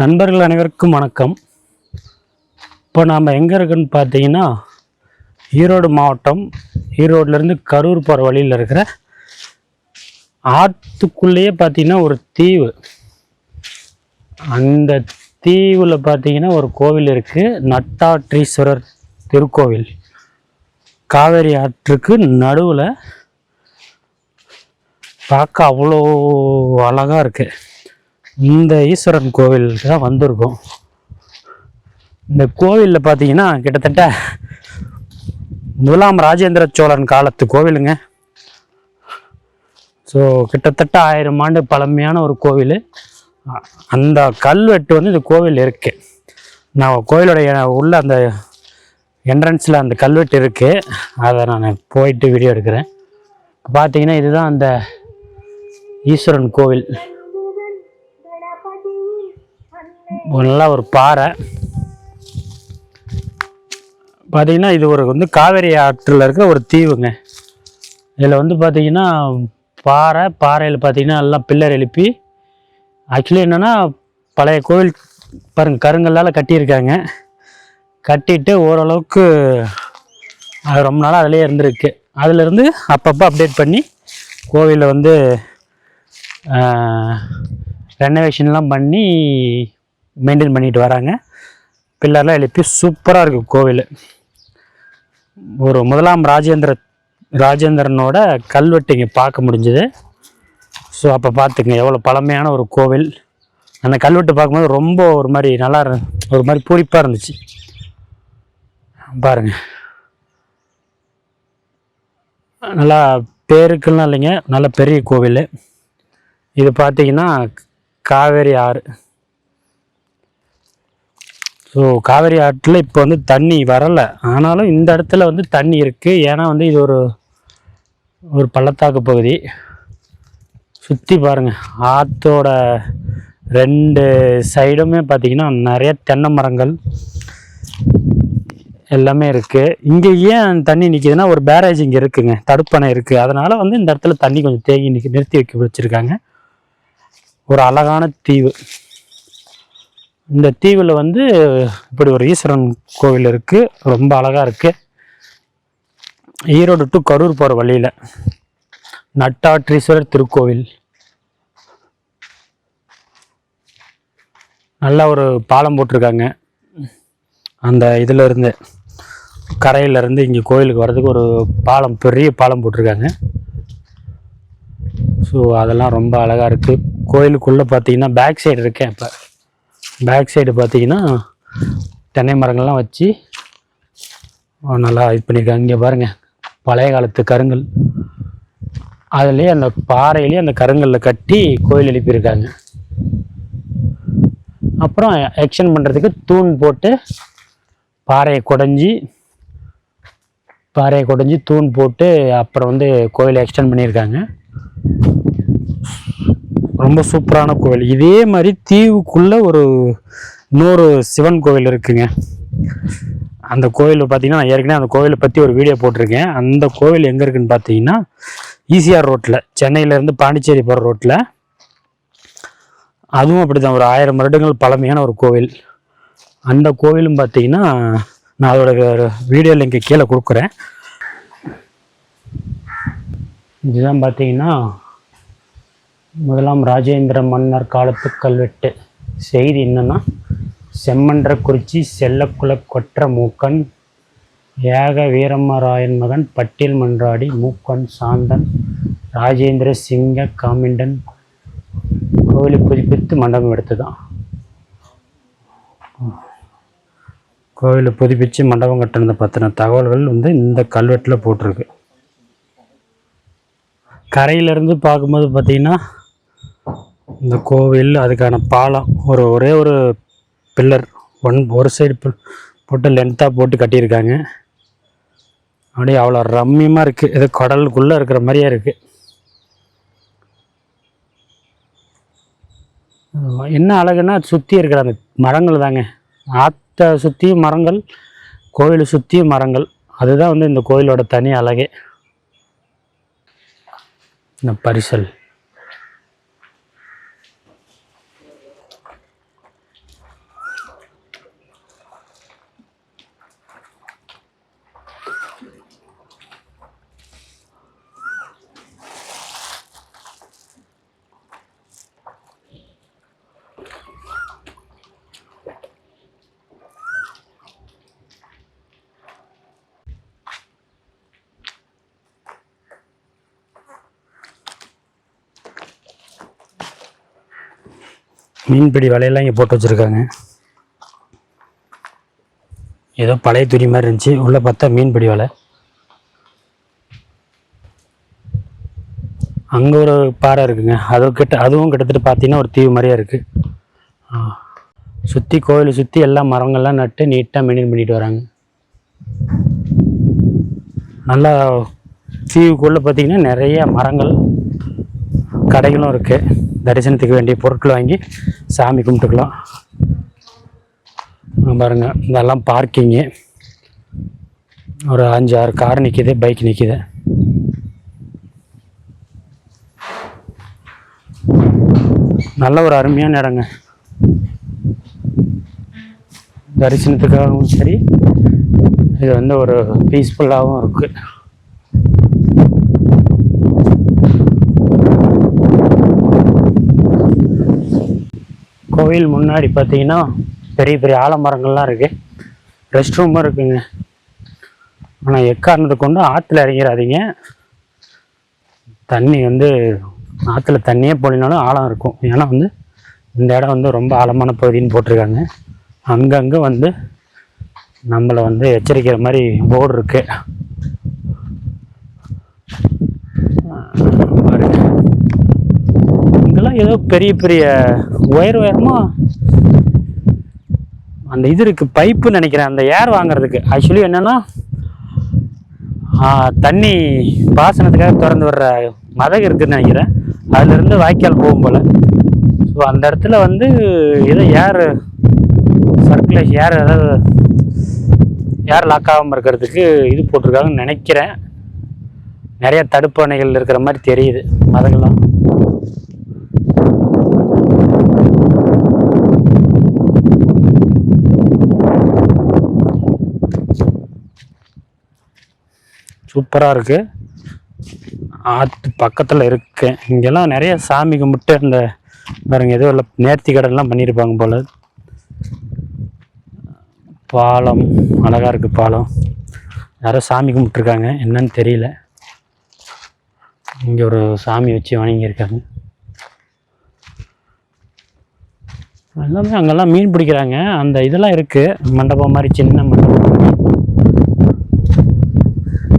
நண்பர்கள் அனைவருக்கும் வணக்கம். இப்போ நாம் எங்கே இருக்குன்னு பார்த்தீங்கன்னா, ஈரோடு மாவட்டம், ஈரோடுலேருந்து கரூர் போகிற வழியில் இருக்கிற ஆற்றுக்குள்ளேயே பார்த்தீங்கன்னா ஒரு தீவு. அந்த தீவில் பார்த்தீங்கன்னா ஒரு கோவில் இருக்குது, நட்டாற்றீஸ்வரர் திருக்கோவில். காவேரி ஆற்றுக்கு நடுவில் பார்க்க அவ்வளோ அழகாக இருக்குது. இந்த ஈஸ்வரன் கோவிலுக்கு தான் வந்திருக்கோம். இந்த கோவிலில் பார்த்தீங்கன்னா கிட்டத்தட்ட முதலாம் ராஜேந்திர சோழன் காலத்து கோவிலுங்க. ஸோ கிட்டத்தட்ட 1000 ஆண்டு பழமையான ஒரு கோவில். அந்த கல்வெட்டு வந்து இந்த கோவில் இருக்குது. நான் கோவிலுடைய உள்ள அந்த என்ட்ரன்ஸில் அந்த கல்வெட்டு இருக்குது. அதை நான் போயிட்டு வீடியோ எடுக்கிறேன். பார்த்தீங்கன்னா இதுதான் அந்த ஈஸ்வரன் கோவில். நல்லா ஒரு பாறை. பார்த்தீங்கன்னா இது ஒரு வந்து காவேரி ஆற்றில் இருக்கிற ஒரு தீவுங்க. இதில் வந்து பார்த்தீங்கன்னா பாறையில் பார்த்தீங்கன்னா எல்லாம் பில்லர் எழுப்பி, ஆக்சுவலி என்னென்னா பழைய கோவில் பாருங்கள், கருங்கல்லால் கட்டியிருக்காங்க. கட்டிட்டு ஓரளவுக்கு அது ரொம்ப நாளாக அதிலே இருந்திருக்கு. அதிலேருந்து அப்பப்போ அப்டேட் பண்ணி கோவிலில் வந்து ரெனோவேஷன்லாம் பண்ணி மெயின்டைன் பண்ணிட்டு வராங்க. பில்லர்லாம் எழுப்பி சூப்பராக இருக்குது கோவில். ஒரு முதலாம் ராஜேந்திரனோட கல்வெட்டு இங்கே பார்க்க முடிஞ்சுது. ஸோ அப்போ பார்த்துக்குங்க எவ்வளோ பழமையான ஒரு கோவில். அந்த கல்வெட்டு பார்க்கும்போது ரொம்ப ஒரு மாதிரி நல்லா ஒரு மாதிரி பூரிப்பாக இருந்துச்சு. பாருங்க, நல்லா பேருக்குலாம் இல்லைங்க, நல்ல பெரிய கோவில். இது பார்த்தீங்கன்னா காவேரி ஆறு. ஸோ காவேரி ஆற்றில் இப்போ வந்து தண்ணி வரலை, ஆனாலும் இந்த இடத்துல வந்து தண்ணி இருக்குது. ஏன்னா வந்து இது ஒரு பள்ளத்தாக்கு பகுதி. சுற்றி பாருங்கள், ஆற்றோட 2 சைடுமே பார்த்திங்கன்னா நிறைய தென்னை மரங்கள் எல்லாமே இருக்குது. இங்கே ஏன் தண்ணி நிற்கிதுன்னா ஒரு பேரேஜ் இங்கே இருக்குதுங்க, தடுப்பணை இருக்குது. அதனால் வந்து இந்த இடத்துல தண்ணி கொஞ்சம் தேங்கி நிறுத்தி வச்சுருக்காங்க. ஒரு அழகான தீவு. இந்த தீவில் வந்து இப்படி ஒரு ஈஸ்வரன் கோவில் இருக்குது, ரொம்ப அழகாக இருக்குது. ஈரோடு டு கரூர் போகிற வழியில் நட்டாற்றீஸ்வரர் திருக்கோவில். நல்லா ஒரு பாலம் போட்டிருக்காங்க. அந்த இதில் இருந்து கரையிலேருந்து இங்கே கோவிலுக்கு வர்றதுக்கு ஒரு பாலம், பெரிய பாலம் போட்டிருக்காங்க. ஸோ அதெல்லாம் ரொம்ப அழகாக இருக்குது. கோயிலுக்குள்ளே பார்த்தீங்கன்னா பேக் சைடு இருக்கேன். இப்போ பேக் சைடு பார்த்தீங்கன்னா தென்னை மரங்கள்லாம் வச்சு நல்லா இது பண்ணியிருக்காங்க. இங்கே பாருங்கள், பழைய காலத்து கருங்கல், அதுலேயே அந்த பாறையிலேயே அந்த கருங்கல்ல கட்டி கோயில் எழுப்பியிருக்காங்க. அப்புறம் எக்ஸ்டெண்ட் பண்ணுறதுக்கு தூண் போட்டு பாறையை குடைஞ்சி தூண் போட்டு அப்புறம் வந்து கோயிலை எக்ஸ்டெண்ட் பண்ணியிருக்காங்க. ரொம்ப சூப்பரான கோவில். இதே மாதிரி தீவுக்குள்ளே இன்னொரு சிவன் கோவில் இருக்குங்க. அந்த கோவில் பார்த்தீங்கன்னா நான் ஏற்கனவே அந்த கோவிலை பற்றி ஒரு வீடியோ போட்டிருக்கேன். அந்த கோவில் எங்கே இருக்குதுன்னு பார்த்தீங்கன்னா ஈசிஆர் ரோட்டில், சென்னையிலேருந்து பாண்டிச்சேரி போகிற ரோட்டில். அதுவும் அப்படி தான், ஒரு 1000 வருடங்கள் பழமையான ஒரு கோவில். அந்த கோவிலும் பார்த்தீங்கன்னா நான் அதோட வீடியோ லிங்க் கீழே கொடுக்குறேன். இதுதான் பார்த்தீங்கன்னா முதலாம் ராஜேந்திர மன்னர் காலத்து கல்வெட்டு. செய்தி என்னன்னா, செம்மன்றக்குறிச்சி செல்லக்குல கொற்ற மூக்கன் ஏக வீரமராயன் மகன் பட்டியல் மன்றாடி மூக்கன் சாந்தன் ராஜேந்திர சிங்க காமிண்டன் கோவிலை புதுப்பித்து மண்டபம் எடுத்துதான். கோவிலை புதுப்பித்து மண்டபம் கட்டினதை பற்றின தகவல்கள் வந்து இந்த கல்வெட்டில் போட்டிருக்கு. கரையிலேருந்து பார்க்கும்போது பார்த்திங்கன்னா இந்த கோவில், அதுக்கான பாலம், ஒரே ஒரு பில்லர் ஒரு சைடு போட்டு லென்த்தாக போட்டு கட்டியிருக்காங்க. அப்படியே அவ்வளோ ரம்மியமாக இருக்குது. இது கடலுக்குள்ளே இருக்கிற மாதிரியே இருக்குது. என்ன அழகுன்னா சுற்றி இருக்கிற அந்த மரங்கள் தாங்க. ஆற்றை சுற்றியும் மரங்கள், கோவிலை சுற்றியும் மரங்கள். அதுதான் வந்து இந்த கோயிலோட தனி அழகே. இந்த பரிசல் மீன்பிடி வலையெல்லாம் இங்கே போட்டு வச்சுருக்காங்க. ஏதோ பழைய துணி மாதிரி இருந்துச்சு, உள்ளே பார்த்தா மீன்பிடி வலை. அங்கே ஒரு பாறை இருக்குங்க, அதுவும் கிட்டத்தட்ட பார்த்தீங்கன்னா ஒரு தீவு மாதிரியே இருக்குது. சுற்றி கோயிலை சுற்றி எல்லா மரங்கள்லாம் நட்டு நீட்டாக மெயின்டைன் பண்ணிட்டு வராங்க. நல்லா தீவுக்குள்ளே பார்த்திங்கன்னா நிறைய மரங்கள், கடைகளும் இருக்குது. தரிசனத்துக்கு வேண்டிய பொருட்கள் வாங்கி சாமி கும்பிட்டுக்கலாம். பாருங்கள், இதெல்லாம் பார்க்கிங்கு. ஒரு 5-6 கார் நிற்கிது, பைக் நிற்கிது. நல்ல ஒரு அருமையான இடங்க. தரிசனத்துக்காகவும் சரி, இது வந்து ஒரு பீஸ்ஃபுல்லாகவும் இருக்குது. கோவில் முன்னாடி பார்த்தீங்கன்னா பெரிய பெரிய ஆலமரங்கள்லாம் இருக்குது. ரெஸ்ட் ரூமும் இருக்குங்க. ஆனால் எக்காரணத்தை கொண்டு ஆற்றுல இறங்கிறாதீங்க. தண்ணி வந்து ஆற்றுல தண்ணியே போலினாலும் ஆழம் இருக்கும். ஏன்னா வந்து இந்த இடம் வந்து ரொம்ப ஆழமான பகுதின்னு போட்டிருக்காங்க. அங்கங்கே வந்து நம்மளை வந்து எச்சரிக்கிற மாதிரி போர்டு இருக்கு. இங்கெல்லாம் ஏதோ பெரிய பெரிய உயரமாக அந்த இது இருக்குது, பைப்புன்னு நினைக்கிறேன், அந்த ஏர் வாங்குறதுக்கு. ஆக்சுவலி என்னென்னா தண்ணி பாசனத்துக்காக திறந்து வர்ற மதகு இருக்குதுன்னு நினைக்கிறேன். அதுலேருந்து வாய்க்கால் போகும் போல். ஸோ அந்த இடத்துல வந்து ஏதோ ஏர் சர்க்குலேஷன், ஏர் லாக் ஆகாமல் இருக்கிறதுக்கு இது போட்டிருக்காங்கன்னு நினைக்கிறேன். நிறைய தடுப்பணைகள் இருக்கிற மாதிரி தெரியுது மதங்கள்லாம். சூப்பராக இருக்குது. ஆற்று பக்கத்தில் இருக்கு. இங்கெல்லாம் நிறைய சாமி கும்பிட்டு அந்த பாருங்க ஏதோ இல்லை நேர்த்தி கடன்லாம் பண்ணியிருப்பாங்க போல். பாலம் அழகாக இருக்குது. பாலம் யாரோ சாமி கும்பிட்டுருக்காங்க, என்னன்னு தெரியல. இங்கே ஒரு சாமி வச்சு வணங்கியிருக்காங்க. எல்லாமே அங்கெல்லாம் மீன் பிடிக்கிறாங்க. அந்த இதெல்லாம் இருக்குது, மண்டபம் மாதிரி, சின்ன மண்டபம்.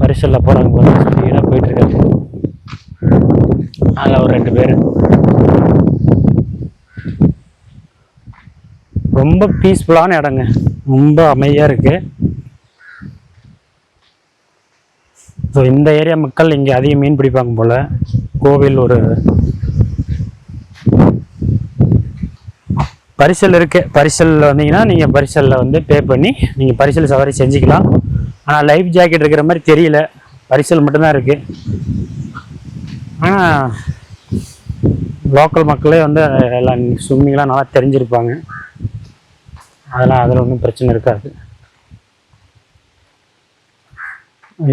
பரிசலில் போகிறாங்க போல, ஸ்பீடாக போயிட்டுருக்காங்க. அதில் ஒரு 2 பேர். ரொம்ப பீஸ்ஃபுல்லான இடங்க, ரொம்ப அமைதியாக இருக்குது. ஸோ இந்த ஏரியா மக்கள் இங்கே அதிகம் மீன் பிடிப்பாங்க போல். கோவில் ஒரு பரிசல் இருக்குது. பரிசலில் வந்தீங்கன்னா நீங்கள் பரிசலில் வந்து பே பண்ணி நீங்கள் பரிசல் சவாரி செஞ்சுக்கலாம். ஆனால் லைஃப் ஜாக்கெட் இருக்கிற மாதிரி தெரியல, பரிசல் மட்டும்தான் இருக்குது. ஆனால் லோக்கல் மக்களே வந்து எல்லாம் ஸ்விம்மிங்லாம் நல்லா தெரிஞ்சிருப்பாங்க. அதில் ஒன்றும் பிரச்சனை இருக்காது.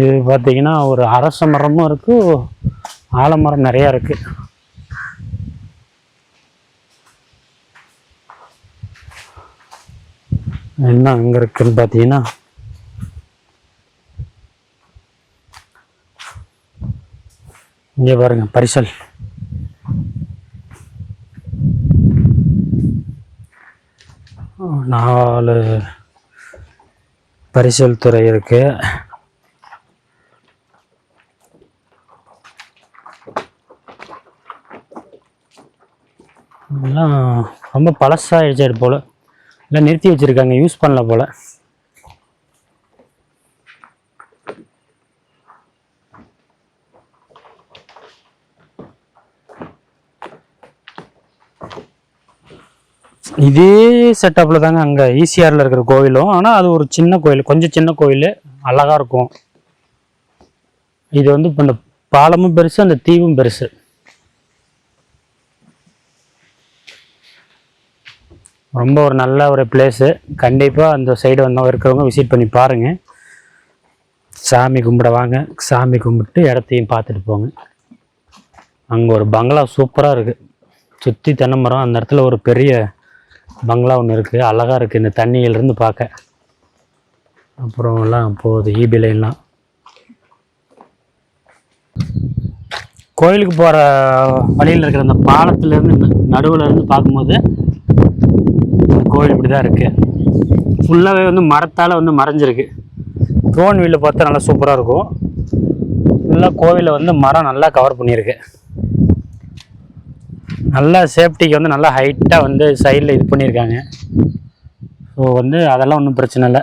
இது பார்த்தீங்கன்னா ஒரு அரச மரமும் இருக்குது, ஆலமரம் நிறையா இருக்குது. என்ன அங்கே இருக்குன்னு பார்த்தீங்கன்னா இங்கே பாருங்க, பரிசல். நாலு பரிசல் துறை இருக்கு. எல்லாம் ரொம்ப பழசாயிடுச்சு போல, எல்லாம் நிறுத்தி வச்சிருக்காங்க, யூஸ் பண்ணல போல. இதே செட்டப்பில் தாங்க அங்கே ஈசிஆரில் இருக்கிற கோவிலும். ஆனால் அது ஒரு சின்ன கோயில், கொஞ்சம் சின்ன கோயில், அழகாக இருக்கும். இது வந்து இப்போ இந்த பாலமும் பெருசு, அந்த தீவும் பெருசு. ரொம்ப ஒரு நல்ல ஒரு பிளேஸு. கண்டிப்பாக அந்த சைடு வந்தவங்க இருக்கிறவங்க விசிட் பண்ணி பாருங்கள். சாமி கும்பிட வாங்க, சாமி கும்பிட்டு இடத்தையும் பார்த்துட்டு போங்க. அங்கே ஒரு பங்களா சூப்பராக இருக்குது, சுற்றி தென்னை மரம். அந்த இடத்துல ஒரு பெரிய பங்களா ஒன்று இருக்குது, அழகாக இருக்குது இந்த தண்ணியிலிருந்து பார்க்க. அப்புறம் எல்லாம் போகுது ஈபி லைன்லாம். கோயிலுக்கு போகிற வழியில் இருக்கிற அந்த பாலத்துலேருந்து நடுவில் இருந்து பார்க்கும்போது கோவில் இப்படி தான் இருக்குது. ஃபுல்லாகவே வந்து மரத்தால் வந்து மறைஞ்சிருக்கு. ட்ரோன் வியூவில் பார்த்தா நல்லா சூப்பராக இருக்கும். ஃபுல்லாக கோவிலில் வந்து மரம் நல்லா கவர் பண்ணியிருக்கு. நல்லா சேஃப்டிக்கு வந்து நல்லா ஹைட்டாக வந்து சைடில் இது பண்ணியிருக்காங்க. ஸோ வந்து அதெல்லாம் ஒன்றும் பிரச்சனை இல்லை.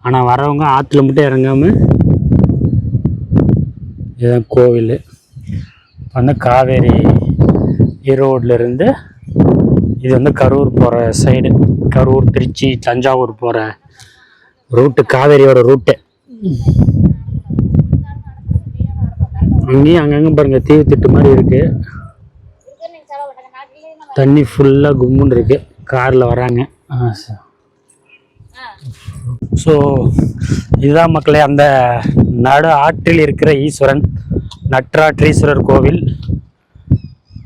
ஆனால் வரவங்க ஆற்றுல மட்டும் இறங்காமல், இதுதான் கோவில். வந்து காவேரி ஈரோட்லேருந்து இது வந்து கரூர் போகிற சைடு, கரூர், திருச்சி, தஞ்சாவூர் போகிற ரூட்டு, காவேரியோட ரூட்டு. அங்கேயும் அங்கங்கே பாருங்கள் தீவு திட்டு மாதிரி இருக்குது. தண்ணி ஃபுல்லாக கும்முன்னு இருக்குது. காரில் வராங்க. ஸோ இதுதான் மக்களே அந்த நடு ஆற்றில் இருக்கிற ஈஸ்வரன், நற்றாற்றீஸ்வரர் கோவில்.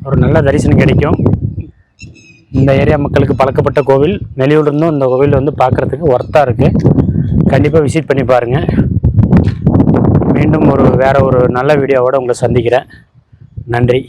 ஒரு நல்ல தரிசனம் கிடைக்கும். இந்த ஏரியா மக்களுக்கு பழக்கப்பட்ட கோவில். வெளியூர்லேருந்தும் இந்த கோவில் வந்து பார்க்குறதுக்கு ஒர்த்தாக இருக்குது. கண்டிப்பாக விசிட் பண்ணி பாருங்கள். மீண்டும் வேறு ஒரு நல்ல வீடியோவோடு உங்களை சந்திக்கிறேன். நன்றி.